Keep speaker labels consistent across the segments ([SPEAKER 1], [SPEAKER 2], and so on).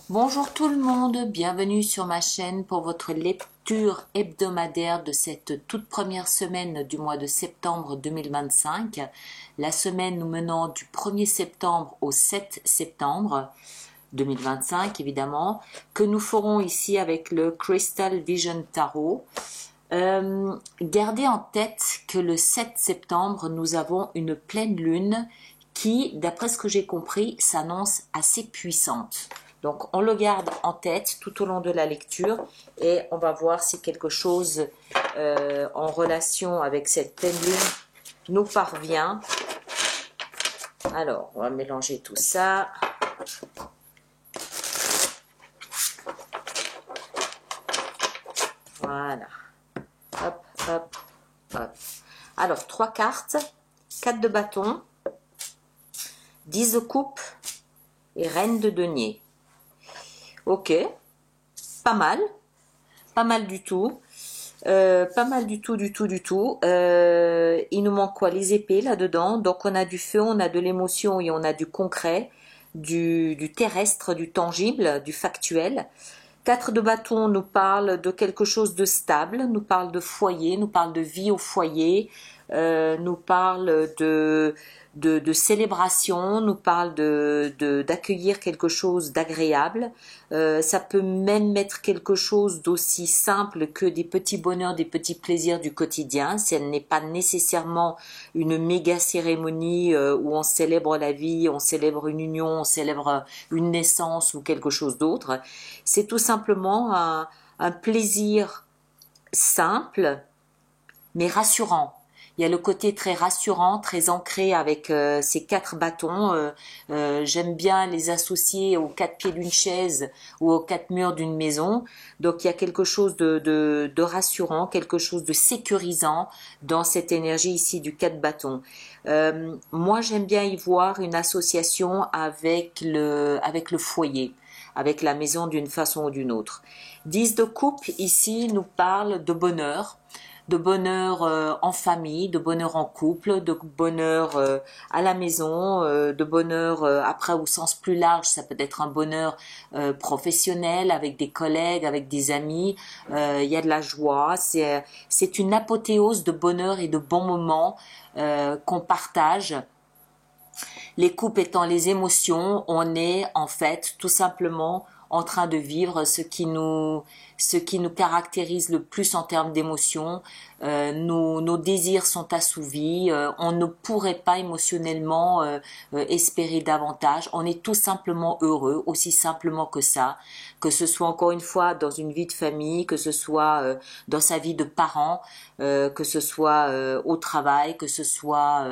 [SPEAKER 1] Bonjour tout le monde, bienvenue sur ma chaîne pour votre lecture hebdomadaire de cette toute première semaine du mois de septembre 2025. La semaine nous menant du 1er septembre au 7 septembre 2025 évidemment, que nous ferons ici avec le Crystal Vision Tarot. Gardez en tête que le 7 septembre, nous avons une pleine lune qui, d'après ce que j'ai compris, s'annonce assez puissante. Donc, on le garde en tête tout au long de la lecture et on va voir si quelque chose en relation avec cette pleine lune nous parvient. Alors, on va mélanger tout ça. Voilà. Hop, hop, hop. Alors, 3 cartes, 4 de bâton, 10 de coupe et reine de denier. Ok, pas mal du tout. Pas mal du tout. Il nous manque quoi? Les épées là-dedans. Donc on a du feu, on a de l'émotion et on a du concret, du terrestre, du tangible, du factuel. 4 de bâton nous parle de quelque chose de stable, nous parle de foyer, nous parle de vie au foyer, nous parle de célébration, nous parle d'accueillir quelque chose d'agréable. Ça peut même être quelque chose d'aussi simple que des petits bonheurs, des petits plaisirs du quotidien. Ce n'est pas nécessairement une méga cérémonie où on célèbre la vie, on célèbre une union, on célèbre une naissance ou quelque chose d'autre. C'est tout simplement un plaisir simple, mais rassurant. Il y a le côté très rassurant, très ancré avec ces 4 bâtons. J'aime bien les associer aux 4 pieds d'une chaise ou aux 4 murs d'une maison. Donc il y a quelque chose de rassurant, quelque chose de sécurisant dans cette énergie ici du 4 bâtons. Moi j'aime bien y voir une association avec le foyer, avec la maison d'une façon ou d'une autre. 10 de coupe ici nous parle de bonheur en famille, de bonheur en couple, de bonheur à la maison, de bonheur après au sens plus large, ça peut être un bonheur professionnel avec des collègues, avec des amis, il y a de la joie, c'est une apothéose de bonheur et de bons moments qu'on partage. Les coupes étant les émotions, on est en fait tout simplement en train de vivre ce qui nous caractérise le plus en termes d'émotions. Nos désirs sont assouvis, on ne pourrait pas émotionnellement espérer davantage. On est tout simplement heureux, aussi simplement que ça, que ce soit encore une fois dans une vie de famille, que ce soit dans sa vie de parent, que ce soit au travail, que ce soit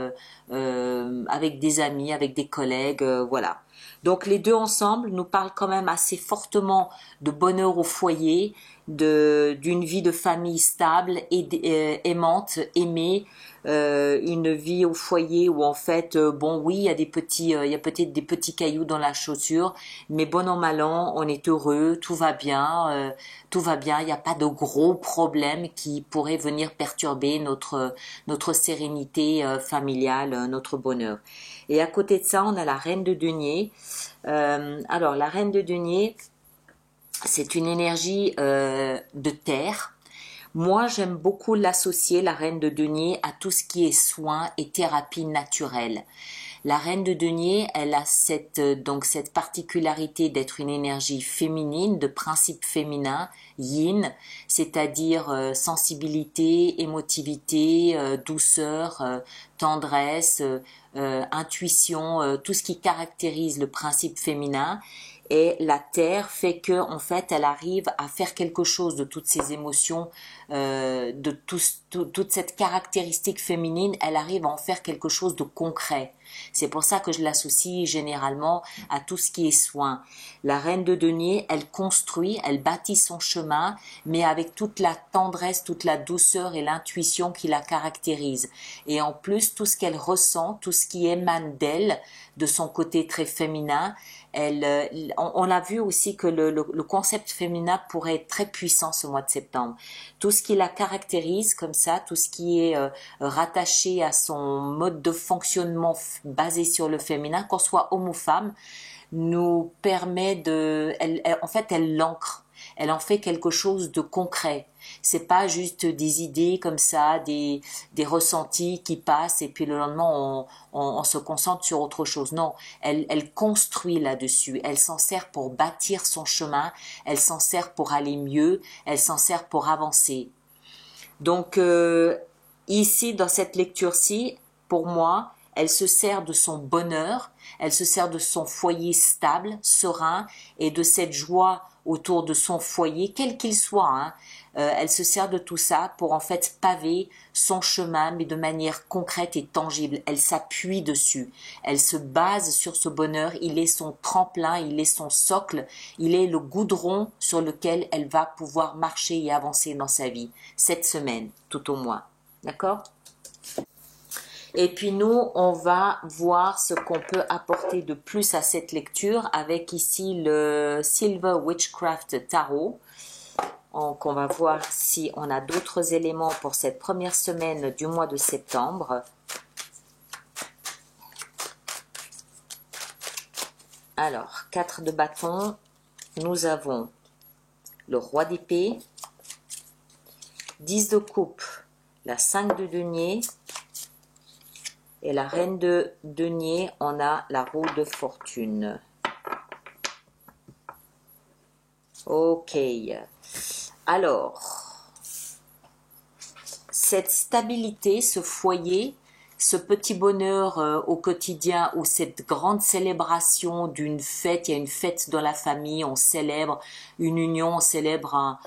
[SPEAKER 1] avec des amis, avec des collègues, voilà. Donc les deux ensemble nous parlent quand même assez fortement de bonheur au foyer, d'une vie de famille stable, aimante, aimée, une vie au foyer où en fait, bon oui, il y a il y a peut-être des petits cailloux dans la chaussure, mais bon an mal an, on est heureux, tout va bien, il n'y a pas de gros problèmes qui pourraient venir perturber notre sérénité familiale, notre bonheur. Et à côté de ça, on a la reine de denier. Alors la reine de denier, c'est une énergie de terre. Moi, j'aime beaucoup l'associer, la reine de denier, à tout ce qui est soins et thérapie naturelle. La reine de denier, elle a donc cette particularité d'être une énergie féminine, de principe féminin, yin, c'est-à-dire sensibilité, émotivité, douceur, tendresse, intuition, tout ce qui caractérise le principe féminin. Et la terre fait que en fait elle arrive à faire quelque chose de toutes ces émotions, toute cette caractéristique féminine, elle arrive à en faire quelque chose de concret. C'est pour ça que je l'associe généralement à tout ce qui est soin. La reine de denier, elle construit, elle bâtit son chemin, mais avec toute la tendresse, toute la douceur et l'intuition qui la caractérise. Et en plus, tout ce qu'elle ressent, tout ce qui émane d'elle, de son côté très féminin, on a vu aussi que le concept féminin pourrait être très puissant ce mois de septembre. Tout ce qui la caractérise comme ça, tout ce qui est rattaché à son mode de fonctionnement basé sur le féminin, qu'on soit homme ou femme, nous permet en fait, elle l'ancre. Elle en fait quelque chose de concret. C'est pas juste des idées comme ça, des ressentis qui passent et puis le lendemain on se concentre sur autre chose. Non, elle construit là-dessus. Elle s'en sert pour bâtir son chemin. Elle s'en sert pour aller mieux. Elle s'en sert pour avancer. Donc ici, dans cette lecture-ci, pour moi, elle se sert de son bonheur, elle se sert de son foyer stable, serein, et de cette joie autour de son foyer, quel qu'il soit. Hein. Elle se sert de tout ça pour en fait paver son chemin, mais de manière concrète et tangible. Elle s'appuie dessus, elle se base sur ce bonheur, il est son tremplin, il est son socle, il est le goudron sur lequel elle va pouvoir marcher et avancer dans sa vie, cette semaine, tout au moins. D'accord ? Et puis nous, on va voir ce qu'on peut apporter de plus à cette lecture avec ici le Silver Witchcraft Tarot. Donc on va voir si on a d'autres éléments pour cette première semaine du mois de septembre. Alors, 4 de bâton, nous avons le roi d'épée, 10 de coupe, la 5 de denier, et la reine de denier, on a la roue de fortune. Ok. Alors, cette stabilité, ce foyer, ce petit bonheur au quotidien ou cette grande célébration d'une fête, il y a une fête dans la famille, on célèbre une union, on célèbre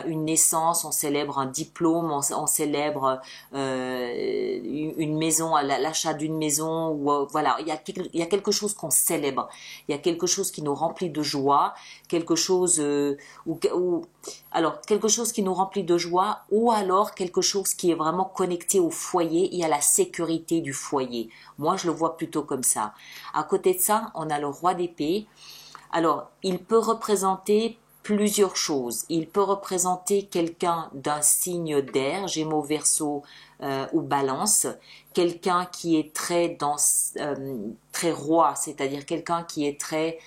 [SPEAKER 1] une naissance, on célèbre un diplôme, on célèbre une maison, l'achat d'une maison, ou voilà, il y a quelque chose qu'on célèbre, il y a quelque chose qui nous remplit de joie, quelque chose alors quelque chose qui nous remplit de joie, ou alors quelque chose qui est vraiment connecté au foyer et à la sécurité du foyer. Moi, je le vois plutôt comme ça. À côté de ça, on a le roi d'épée. Alors, il peut représenter plusieurs choses. Il peut représenter quelqu'un d'un signe d'air, Gémeaux, Verseau ou Balance, quelqu'un qui est très roi, c'est-à-dire quelqu'un qui est très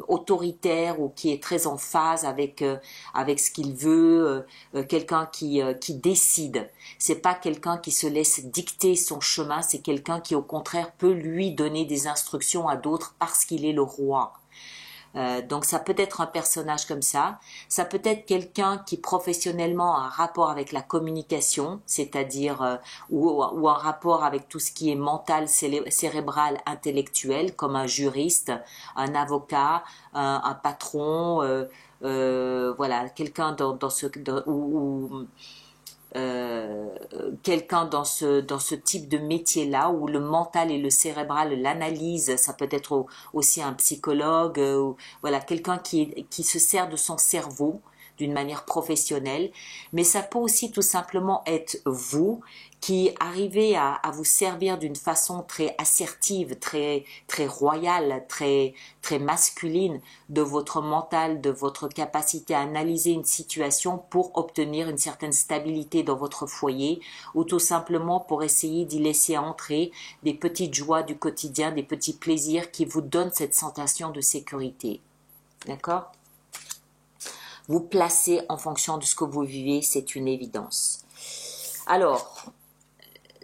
[SPEAKER 1] autoritaire ou qui est très en phase avec ce qu'il veut, quelqu'un qui décide. C'est pas quelqu'un qui se laisse dicter son chemin, c'est quelqu'un qui au contraire peut lui donner des instructions à d'autres parce qu'il est le roi. Donc ça peut être un personnage comme ça peut être quelqu'un qui professionnellement a un rapport avec la communication, c'est-à-dire ou un rapport avec tout ce qui est mental, cérébral, intellectuel, comme un juriste, un avocat, un patron, voilà, quelqu'un quelqu'un dans ce type de métier-là où le mental et le cérébral, l'analyse, ça peut être aussi un psychologue, voilà, quelqu'un qui se sert de son cerveau d'une manière professionnelle, mais ça peut aussi tout simplement être vous qui arrivez à vous servir d'une façon très assertive, très royale, très masculine de votre mental, de votre capacité à analyser une situation pour obtenir une certaine stabilité dans votre foyer ou tout simplement pour essayer d'y laisser entrer des petites joies du quotidien, des petits plaisirs qui vous donnent cette sensation de sécurité. D'accord ? Vous placez en fonction de ce que vous vivez, c'est une évidence. Alors,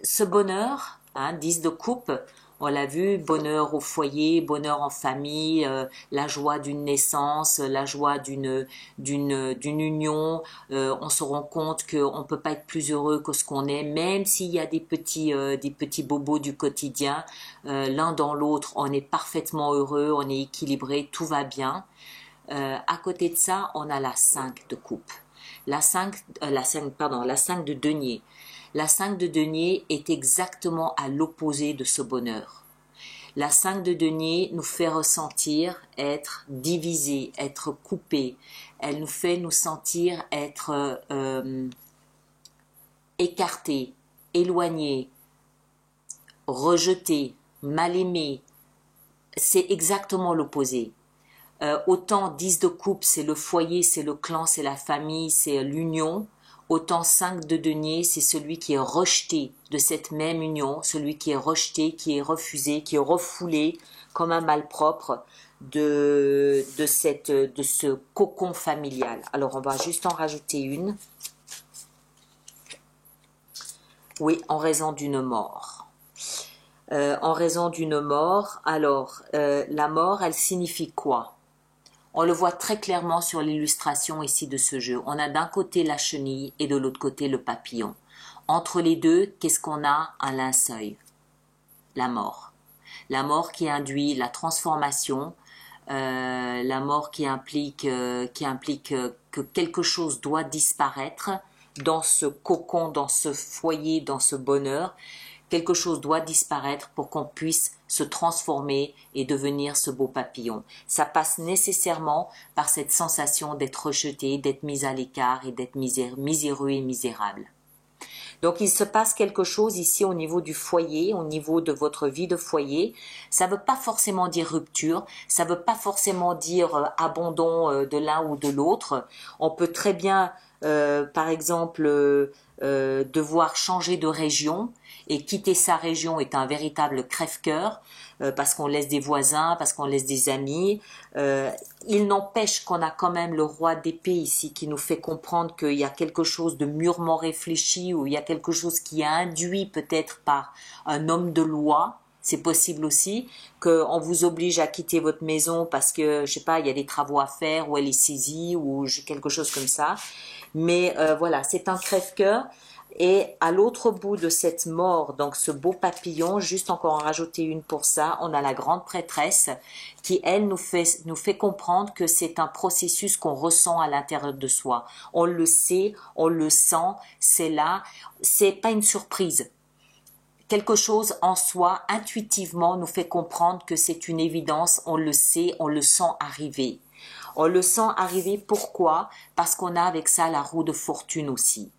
[SPEAKER 1] ce bonheur, 10 de coupe, on l'a vu, bonheur au foyer, bonheur en famille, la joie d'une naissance, la joie d'une union. On se rend compte qu'on ne peut pas être plus heureux que ce qu'on est, même s'il y a des petits bobos du quotidien. L'un dans l'autre, on est parfaitement heureux, on est équilibré, tout va bien. À côté de ça, on a la 5 de coupe. La 5 de denier. La 5 de denier est exactement à l'opposé de ce bonheur. La 5 de denier nous fait ressentir être divisé, être coupé. Elle nous fait nous sentir être écarté, éloigné, rejeté, mal aimé. C'est exactement l'opposé. Autant 10 de coupe, c'est le foyer, c'est le clan, c'est la famille, c'est l'union. autant 5 de denier, c'est celui qui est rejeté de cette même union, celui qui est rejeté, qui est refusé, qui est refoulé comme un malpropre de ce cocon familial. Alors, on va juste en rajouter une. Oui, en raison d'une mort. En raison d'une mort, alors, la mort, elle signifie quoi? On le voit très clairement sur l'illustration ici de ce jeu. On a d'un côté la chenille et de l'autre côté le papillon. Entre les deux, qu'est-ce qu'on a? Un linceul. La mort. La mort qui induit la transformation, la mort qui implique que quelque chose doit disparaître dans ce cocon, dans ce foyer, dans ce bonheur. Quelque chose doit disparaître pour qu'on puisse se transformer et devenir ce beau papillon. Ça passe nécessairement par cette sensation d'être rejeté, d'être mis à l'écart et d'être miséreux et misérable. Donc il se passe quelque chose ici au niveau du foyer, au niveau de votre vie de foyer. Ça ne veut pas forcément dire rupture, ça ne veut pas forcément dire abandon de l'un ou de l'autre. On peut très bien, par exemple, devoir changer de région, et quitter sa région est un véritable crève-cœur, parce qu'on laisse des voisins, parce qu'on laisse des amis. Il n'empêche qu'on a quand même le roi d'épée ici qui nous fait comprendre qu'il y a quelque chose de mûrement réfléchi, ou il y a quelque chose qui est induit peut-être par un homme de loi. C'est possible aussi qu'on vous oblige à quitter votre maison parce que, je sais pas, il y a des travaux à faire, ou elle est saisie, ou quelque chose comme ça. Mais voilà, c'est un crève-cœur. Et à l'autre bout de cette mort, donc ce beau papillon, juste encore en rajouter une pour ça, on a la grande prêtresse qui, elle, nous fait comprendre que c'est un processus qu'on ressent à l'intérieur de soi. On le sait, on le sent, c'est là, c'est pas une surprise. Quelque chose en soi, intuitivement, nous fait comprendre que c'est une évidence, on le sait, on le sent arriver. On le sent arriver, pourquoi? Parce qu'on a avec ça la roue de fortune aussi.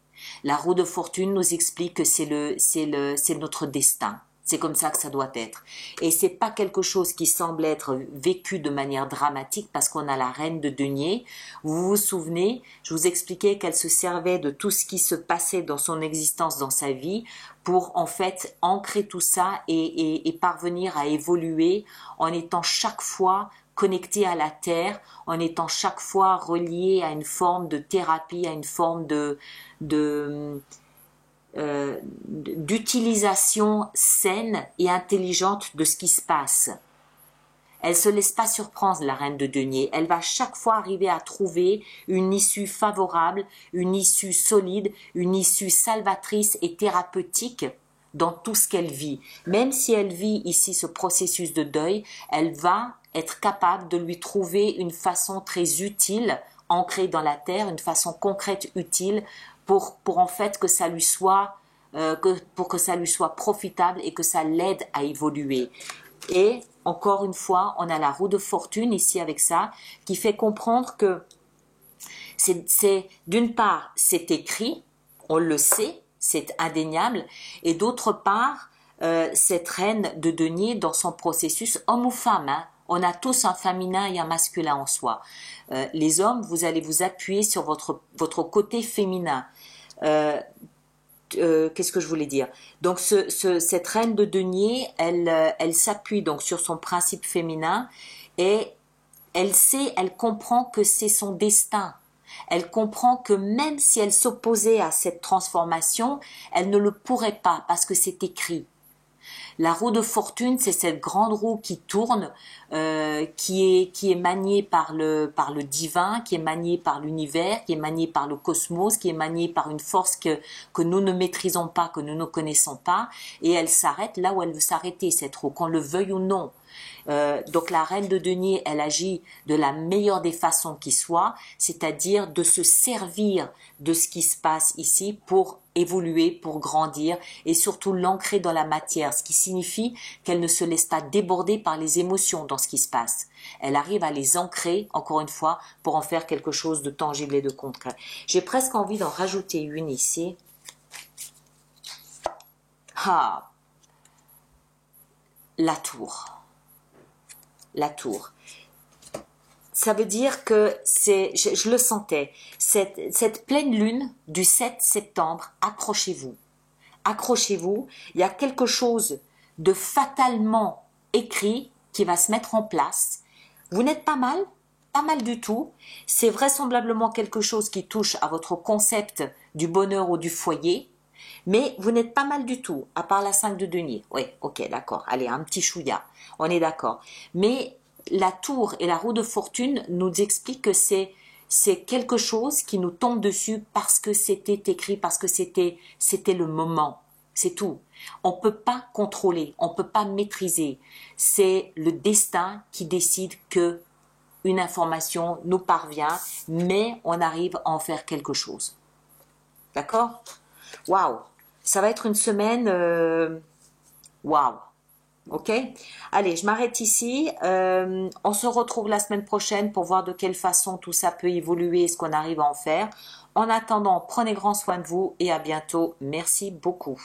[SPEAKER 1] La roue de fortune nous explique que c'est notre destin. C'est comme ça que ça doit être. Et c'est pas quelque chose qui semble être vécu de manière dramatique parce qu'on a la reine de denier. Vous vous souvenez, je vous expliquais qu'elle se servait de tout ce qui se passait dans son existence, dans sa vie, pour en fait ancrer tout ça et parvenir à évoluer en étant chaque fois connecté à la terre, en étant chaque fois relié à une forme de thérapie, à une forme d'utilisation saine et intelligente de ce qui se passe. Elle se laisse pas surprendre, la reine de denier. Elle va chaque fois arriver à trouver une issue favorable, une issue solide, une issue salvatrice et thérapeutique dans tout ce qu'elle vit. Même si elle vit ici ce processus de deuil, elle va être capable de lui trouver une façon très utile, ancrée dans la terre, une façon concrète, utile, pour en fait que ça lui soit pour que ça lui soit profitable et que ça l'aide à évoluer. Et encore une fois, on a la roue de fortune ici avec ça, qui fait comprendre que c'est d'une part, c'est écrit, on le sait, c'est indéniable, et d'autre part, cette reine de denier dans son processus, homme ou femme, hein, on a tous un féminin et un masculin en soi. Les hommes, vous allez vous appuyer sur votre côté féminin. Qu'est-ce que je voulais dire? Donc cette reine de denier, elle s'appuie donc sur son principe féminin et elle sait, elle comprend que c'est son destin. Elle comprend que même si elle s'opposait à cette transformation, elle ne le pourrait pas parce que c'est écrit. La roue de fortune, c'est cette grande roue qui tourne, qui est maniée par le divin, qui est maniée par l'univers, qui est maniée par le cosmos, qui est maniée par une force que nous ne maîtrisons pas, que nous ne connaissons pas, et elle s'arrête là où elle veut s'arrêter, cette roue, qu'on le veuille ou non. Donc la reine de denier, elle agit de la meilleure des façons qui soit, c'est-à-dire de se servir de ce qui se passe ici pour évoluer, pour grandir et surtout l'ancrer dans la matière, ce qui signifie qu'elle ne se laisse pas déborder par les émotions dans ce qui se passe. Elle arrive à les ancrer, encore une fois, pour en faire quelque chose de tangible et de concret. J'ai presque envie d'en rajouter une ici. Ah, la tour. La tour. ça veut dire que je le sentais, cette pleine lune du 7 septembre, accrochez-vous. Accrochez-vous, il y a quelque chose de fatalement écrit qui va se mettre en place. Vous n'êtes pas mal du tout. C'est vraisemblablement quelque chose qui touche à votre concept du bonheur ou du foyer, mais vous n'êtes pas mal du tout, à part la 5 de denier. Oui, ok, d'accord, allez, un petit chouïa, on est d'accord. Mais la tour et la roue de fortune nous expliquent que c'est quelque chose qui nous tombe dessus parce que c'était écrit, parce que c'était le moment. C'est tout. On ne peut pas contrôler, on ne peut pas maîtriser. C'est le destin qui décide que une information nous parvient, mais on arrive à en faire quelque chose. D'accord? Waouh! Ça va être une semaine... Waouh! Ok? Allez, je m'arrête ici. On se retrouve la semaine prochaine pour voir de quelle façon tout ça peut évoluer et ce qu'on arrive à en faire. En attendant, prenez grand soin de vous et à bientôt. Merci beaucoup.